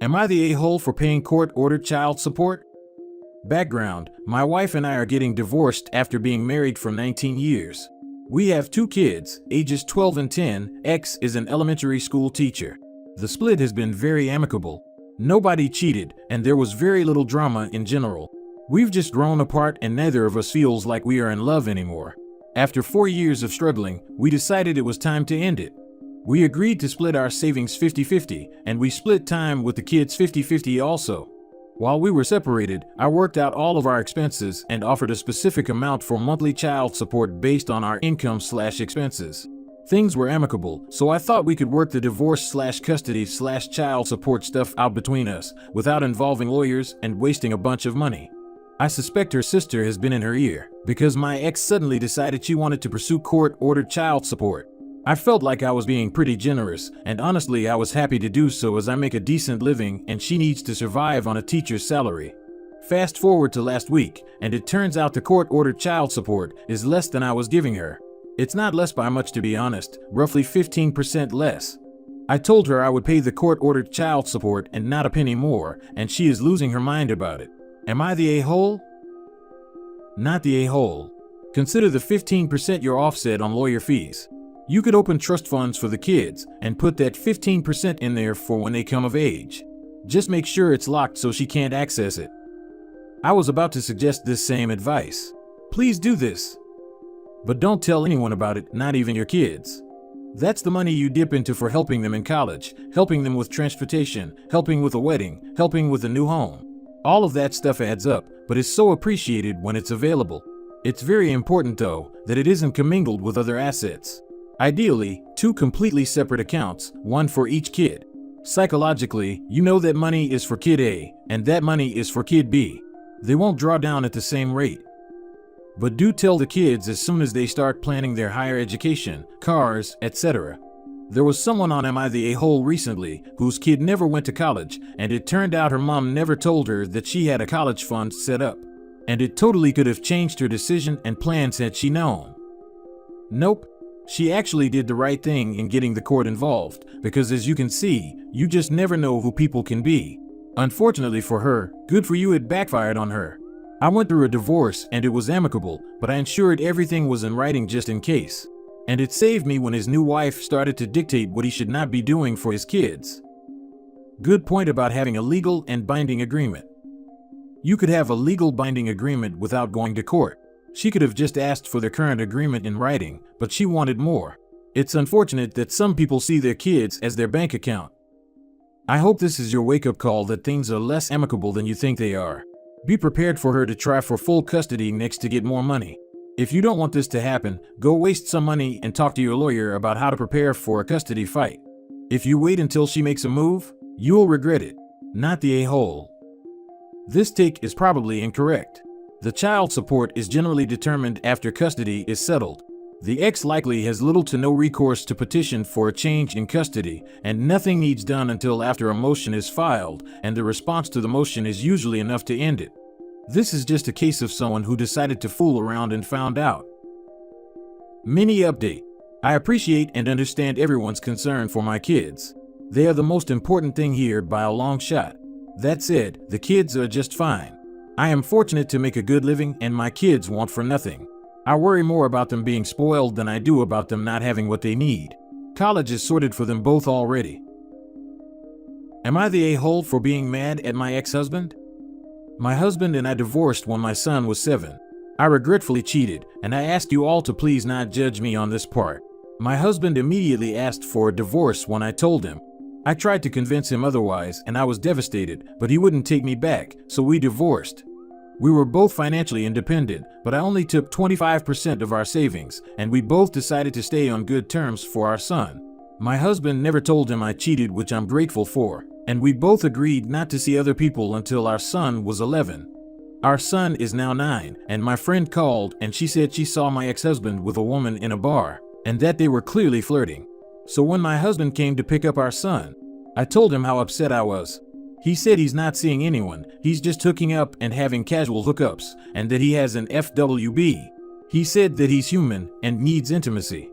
Am I the a-hole for paying court-ordered child support? Background: my wife and I are getting divorced after being married for 19 years. We have 2 kids, ages 12 and 10. X is an elementary school teacher. The split has been very amicable. Nobody cheated, and there was very little drama in general. We've just grown apart and neither of us feels like we are in love anymore. After 4 years of struggling, we decided it was time to end it. We agreed to split our savings 50-50, and we split time with the kids 50-50 also. While we were separated, I worked out all of our expenses and offered a specific amount for monthly child support based on our income/expenses. Things were amicable, so I thought we could work the divorce/custody/child support stuff out between us without involving lawyers and wasting a bunch of money. I suspect her sister has been in her ear because my ex suddenly decided she wanted to pursue court-ordered child support. I felt like I was being pretty generous, and honestly I was happy to do so as I make a decent living and she needs to survive on a teacher's salary. Fast forward to last week, and it turns out the court-ordered child support is less than I was giving her. It's not less by much, to be honest, roughly 15% less. I told her I would pay the court-ordered child support and not a penny more, and she is losing her mind about it. Am I the a-hole? Not the a-hole. Consider the 15% your offset on lawyer fees. You could open trust funds for the kids and put that 15% in there for when they come of age. Just make sure it's locked so she can't access it. I was about to suggest this same advice. Please do this. But don't tell anyone about it, not even your kids. That's the money you dip into for helping them in college, helping them with transportation, helping with a wedding, helping with a new home. All of that stuff adds up, but is so appreciated when it's available. It's very important, though, that it isn't commingled with other assets. Ideally, 2 completely separate accounts, one for each kid. Psychologically, you know that money is for kid A, and that money is for kid B. They won't draw down at the same rate. But do tell the kids as soon as they start planning their higher education, cars, etc. There was someone on Am I the A-hole recently whose kid never went to college, and it turned out her mom never told her that she had a college fund set up. And it totally could have changed her decision and plans had she known. Nope. She actually did the right thing in getting the court involved, because as you can see, you just never know who people can be. Unfortunately for her, good for you, it backfired on her. I went through a divorce and it was amicable, but I ensured everything was in writing just in case. And it saved me when his new wife started to dictate what he should not be doing for his kids. Good point about having a legal and binding agreement. You could have a legal binding agreement without going to court. She could have just asked for the current agreement in writing, but she wanted more. It's unfortunate that some people see their kids as their bank account. I hope this is your wake-up call that things are less amicable than you think they are. Be prepared for her to try for full custody next to get more money. If you don't want this to happen, go waste some money and talk to your lawyer about how to prepare for a custody fight. If you wait until she makes a move, you'll regret it. Not the a-hole. This take is probably incorrect. The child support is generally determined after custody is settled. The ex likely has little to no recourse to petition for a change in custody, and nothing needs done until after a motion is filed, and the response to the motion is usually enough to end it. This is just a case of someone who decided to fool around and found out. Mini update. I appreciate and understand everyone's concern for my kids. They are the most important thing here by a long shot. That said, the kids are just fine. I am fortunate to make a good living and my kids want for nothing. I worry more about them being spoiled than I do about them not having what they need. College is sorted for them both already. Am I the a-hole for being mad at my ex-husband? My husband and I divorced when my son was 7. I regretfully cheated, and I ask you all to please not judge me on this part. My husband immediately asked for a divorce when I told him. I tried to convince him otherwise and I was devastated, but he wouldn't take me back, so we divorced. We were both financially independent, but I only took 25% of our savings, and we both decided to stay on good terms for our son. My husband never told him I cheated, which I'm grateful for, and we both agreed not to see other people until our son was 11. Our son is now 9, and my friend called and she said she saw my ex-husband with a woman in a bar, and that they were clearly flirting. So when my husband came to pick up our son, I told him how upset I was. He said he's not seeing anyone, he's just hooking up and having casual hookups, and that he has an FWB. He said that he's human and needs intimacy.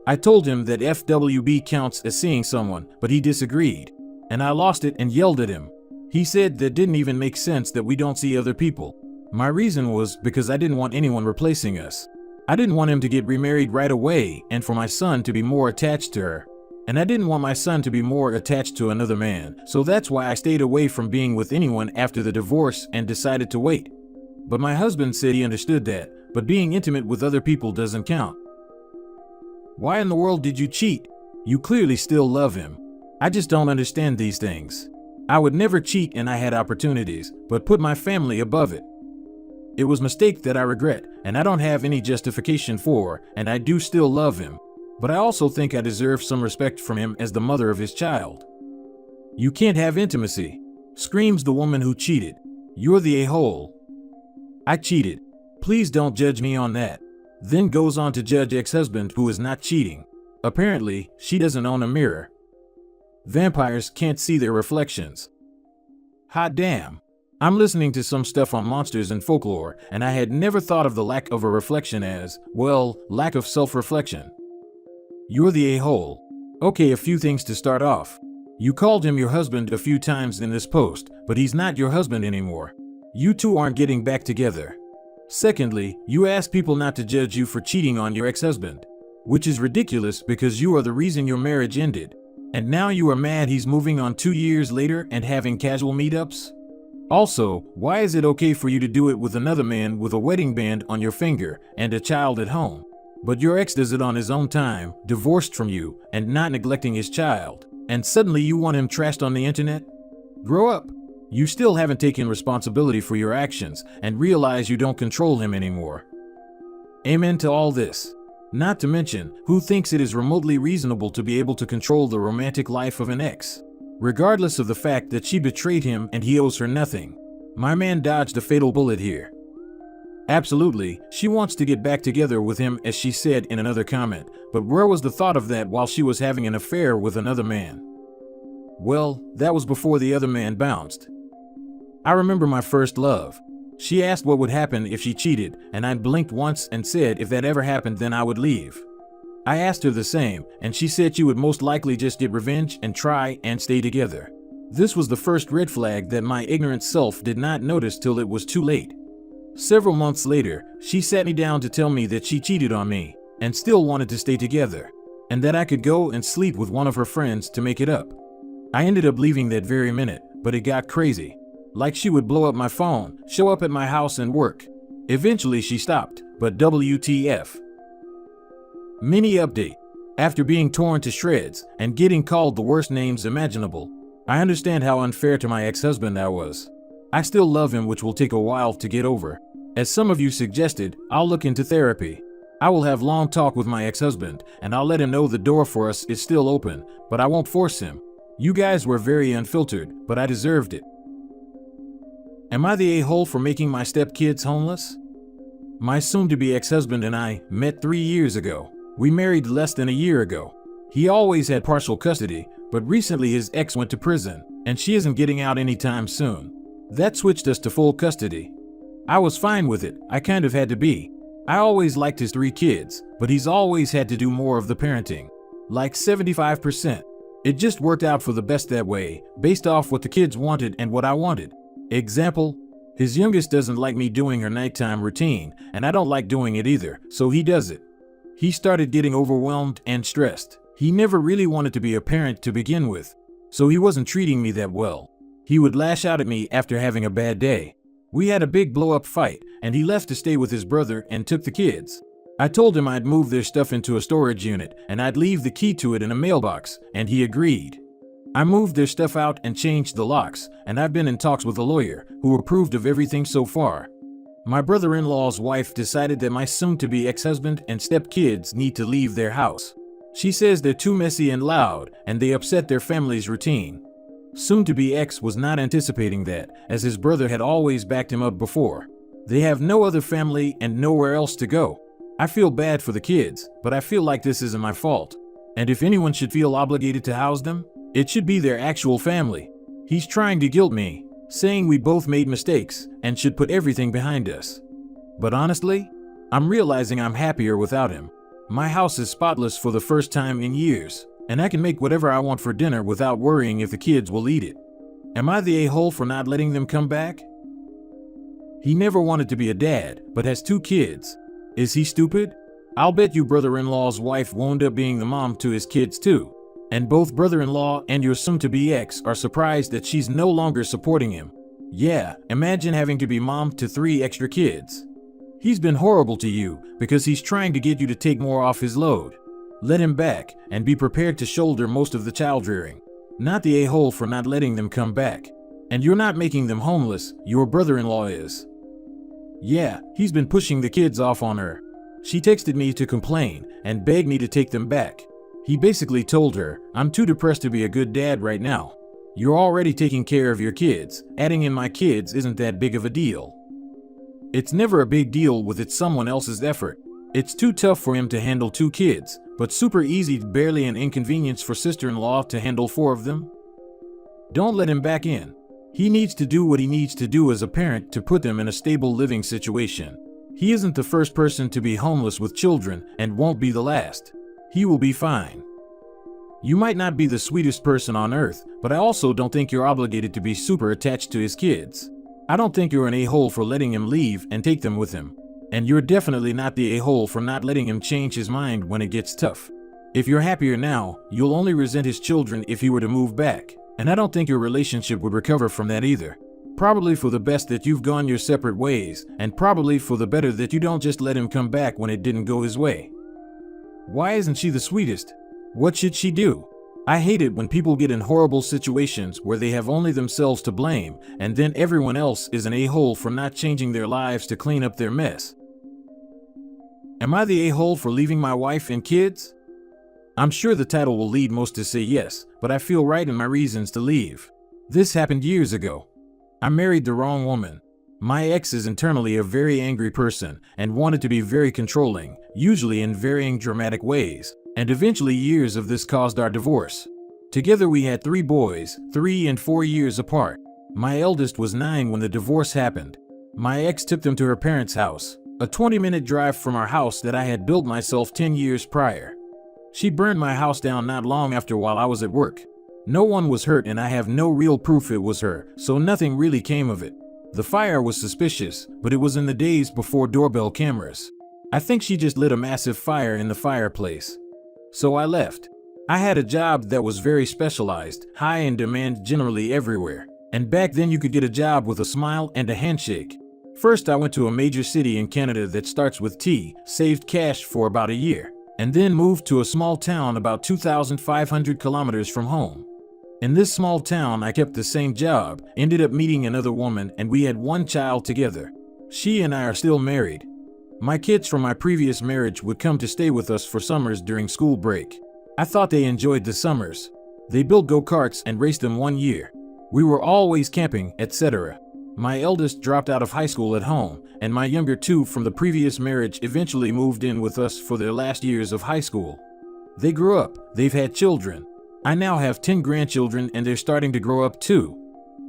I told him that FWB counts as seeing someone, but he disagreed. And I lost it and yelled at him. He said that didn't even make sense that we don't see other people. My reason was because I didn't want anyone replacing us. I didn't want him to get remarried right away and for my son to be more attached to her. And I didn't want my son to be more attached to another man, so that's why I stayed away from being with anyone after the divorce and decided to wait. But my husband said he understood that, but being intimate with other people doesn't count. Why in the world did you cheat? You clearly still love him. I just don't understand these things. I would never cheat and I had opportunities, but put my family above it. It was a mistake that I regret, and I don't have any justification for, and I do still love him. But I also think I deserve some respect from him as the mother of his child. You can't have intimacy, screams the woman who cheated. You're the a-hole. I cheated. Please don't judge me on that. Then goes on to judge ex-husband who is not cheating. Apparently, she doesn't own a mirror. Vampires can't see their reflections. Hot damn. I'm listening to some stuff on monsters and folklore, and I had never thought of the lack of a reflection as, well, lack of self-reflection. You're the a-hole. Okay, a few things to start off. You called him your husband a few times in this post, but he's not your husband anymore. You two aren't getting back together. Secondly, you asked people not to judge you for cheating on your ex-husband, which is ridiculous because you are the reason your marriage ended. And now you are mad he's moving on 2 years later and having casual meetups? Also, why is it okay for you to do it with another man with a wedding band on your finger and a child at home? But your ex does it on his own time, divorced from you, and not neglecting his child. And suddenly you want him trashed on the internet? Grow up. You still haven't taken responsibility for your actions and realize you don't control him anymore. Amen to all this. Not to mention, who thinks it is remotely reasonable to be able to control the romantic life of an ex? Regardless of the fact that she betrayed him and he owes her nothing. My man dodged a fatal bullet here. Absolutely, she wants to get back together with him as she said in another comment, but where was the thought of that while she was having an affair with another man? Well, that was before the other man bounced. I remember my first love. She asked what would happen if she cheated, and I blinked once and said if that ever happened then I would leave. I asked her the same, and she said she would most likely just get revenge and try and stay together. This was the first red flag that my ignorant self did not notice till it was too late. Several months later, she sat me down to tell me that she cheated on me and still wanted to stay together, and that I could go and sleep with one of her friends to make it up. I ended up leaving that very minute, but it got crazy. Like she would blow up my phone, show up at my house and work. Eventually she stopped, but WTF. Mini update. After being torn to shreds and getting called the worst names imaginable, I understand how unfair to my ex-husband I was. I still love him, which will take a while to get over. As some of you suggested, I'll look into therapy. I will have long talk with my ex-husband, and I'll let him know the door for us is still open, but I won't force him. You guys were very unfiltered, but I deserved it. Am I the a-hole for making my stepkids homeless? My soon-to-be ex-husband and I met 3 years ago. We married less than a year ago. He always had partial custody, but recently his ex went to prison, and she isn't getting out anytime soon. That switched us to full custody. I was fine with it, I kind of had to be. I always liked his 3 kids, but he's always had to do more of the parenting. Like 75%. It just worked out for the best that way, based off what the kids wanted and what I wanted. Example, his youngest doesn't like me doing her nighttime routine, and I don't like doing it either, so he does it. He started getting overwhelmed and stressed. He never really wanted to be a parent to begin with, so he wasn't treating me that well. He would lash out at me after having a bad day. We had a big blow-up fight, and he left to stay with his brother and took the kids. I told him I'd move their stuff into a storage unit, and I'd leave the key to it in a mailbox, and he agreed. I moved their stuff out and changed the locks, and I've been in talks with a lawyer, who approved of everything so far. My brother-in-law's wife decided that my soon-to-be ex-husband and step-kids need to leave their house. She says they're too messy and loud, and they upset their family's routine. Soon-to-be ex was not anticipating that, as his brother had always backed him up before. They have no other family and nowhere else to go. I feel bad for the kids, but I feel like this isn't my fault. And if anyone should feel obligated to house them, it should be their actual family. He's trying to guilt me, saying we both made mistakes and should put everything behind us. But honestly, I'm realizing I'm happier without him. My house is spotless for the first time in years, and I can make whatever I want for dinner without worrying if the kids will eat it. Am I the a-hole for not letting them come back? He never wanted to be a dad, but has 2 kids. Is he stupid? I'll bet you brother-in-law's wife wound up being the mom to his kids too. And both brother-in-law and your soon-to-be ex are surprised that she's no longer supporting him. Yeah, imagine having to be mom to 3 extra kids. He's been horrible to you because he's trying to get you to take more off his load. Let him back and be prepared to shoulder most of the child rearing. Not the a-hole for not letting them come back. And you're not making them homeless, your brother-in-law is. Yeah, he's been pushing the kids off on her. She texted me to complain and begged me to take them back. He basically told her, I'm too depressed to be a good dad right now. You're already taking care of your kids, adding in my kids isn't that big of a deal. It's never a big deal with it's someone else's effort. It's too tough for him to handle 2 kids, but super easy, barely an inconvenience for sister-in-law to handle 4 of them. Don't let him back in. He needs to do what he needs to do as a parent to put them in a stable living situation. He isn't the first person to be homeless with children and won't be the last. He will be fine. You might not be the sweetest person on earth, but I also don't think you're obligated to be super attached to his kids. I don't think you're an a-hole for letting him leave and take them with him. And you're definitely not the a-hole for not letting him change his mind when it gets tough. If you're happier now, you'll only resent his children if he were to move back. And I don't think your relationship would recover from that either. Probably for the best that you've gone your separate ways, and probably for the better that you don't just let him come back when it didn't go his way. Why isn't she the sweetest? What should she do? I hate it when people get in horrible situations where they have only themselves to blame, and then everyone else is an a-hole for not changing their lives to clean up their mess. Am I the a-hole for leaving my wife and kids? I'm sure the title will lead most to say yes, but I feel right in my reasons to leave. This happened years ago. I married the wrong woman. My ex is internally a very angry person and wanted to be very controlling, usually in varying dramatic ways, and eventually years of this caused our divorce. Together we had 3 boys, 3 and 4 years apart. My eldest was 9 when the divorce happened. My ex took them to her parents' house, a 20-minute drive from our house that I had built myself 10 years prior. She burned my house down not long after while I was at work. No one was hurt and I have no real proof it was her, so nothing really came of it. The fire was suspicious, but it was in the days before doorbell cameras. I think she just lit a massive fire in the fireplace. So I left. I had a job that was very specialized, high in demand generally everywhere. And back then you could get a job with a smile and a handshake. First I went to a major city in Canada that starts with T, saved cash for about a year, and then moved to a small town about 2,500 kilometers from home. In this small town I kept the same job, ended up meeting another woman, and we had 1 child together. She and I are still married. My kids from my previous marriage would come to stay with us for summers during school break. I thought they enjoyed the summers. They built go-karts and raced them 1 year. We were always camping, etc. My eldest dropped out of high school at home, and my younger 2 from the previous marriage eventually moved in with us for their last years of high school. They grew up, they've had children. I now have 10 grandchildren and they're starting to grow up too.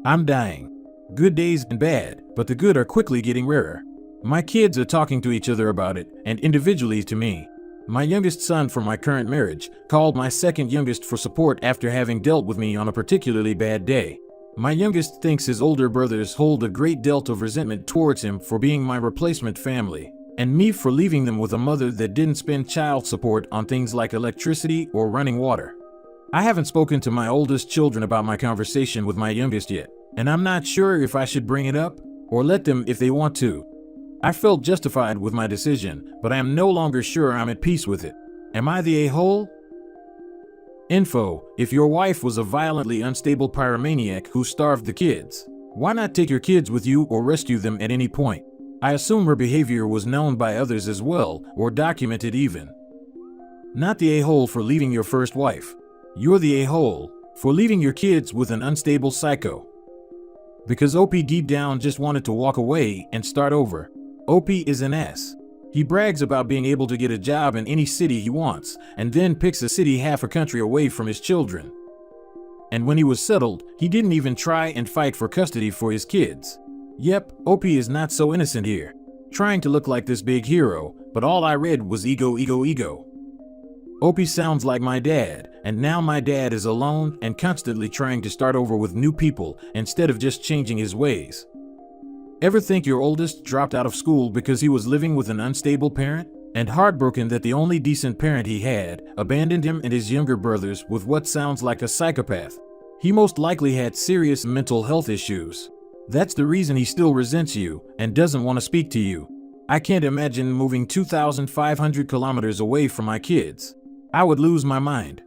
I'm dying. Good days and bad, but the good are quickly getting rarer. My kids are talking to each other about it, and individually to me. My youngest son from my current marriage called my second youngest for support after having dealt with me on a particularly bad day. My youngest thinks his older brothers hold a great dealt of resentment towards him for being my replacement family, and me for leaving them with a mother that didn't spend child support on things like electricity or running water. I haven't spoken to my oldest children about my conversation with my youngest yet, and I'm not sure if I should bring it up or let them if they want to. I felt justified with my decision, but I am no longer sure I'm at peace with it. Am I the a-hole? Info: if your wife was a violently unstable pyromaniac who starved the kids, why not take your kids with you or rescue them at any point? I assume her behavior was known by others as well, or documented even. Not the a-hole for leaving your first wife. You're the a-hole for leaving your kids with an unstable psycho. Because OP deep down just wanted to walk away and start over. OP is an ass. He brags about being able to get a job in any city he wants, and then picks a city half a country away from his children. And when he was settled, he didn't even try and fight for custody for his kids. Yep, OP is not so innocent here. Trying to look like this big hero, but all I read was ego, ego, ego. Opie sounds like my dad, and now my dad is alone and constantly trying to start over with new people instead of just changing his ways. Ever think your oldest dropped out of school because he was living with an unstable parent? And heartbroken that the only decent parent he had abandoned him and his younger brothers with what sounds like a psychopath. He most likely had serious mental health issues. That's the reason he still resents you and doesn't want to speak to you. I can't imagine moving 2,500 kilometers away from my kids. I would lose my mind.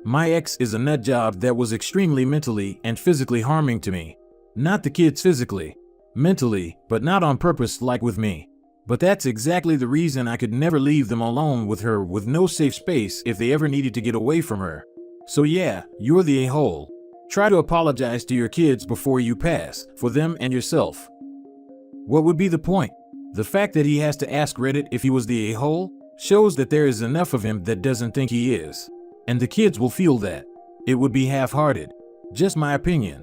My ex is a nut job that was extremely mentally and physically harming to me. Not the kids physically, mentally, but not on purpose like with me. But that's exactly the reason I could never leave them alone with her with no safe space if they ever needed to get away from her. So yeah, you're the a-hole. Try to apologize to your kids before you pass, for them and yourself. What would be the point? The fact that he has to ask Reddit if he was the a-hole shows that there is enough of him that doesn't think he is. And the kids will feel that. It would be half-hearted. Just my opinion.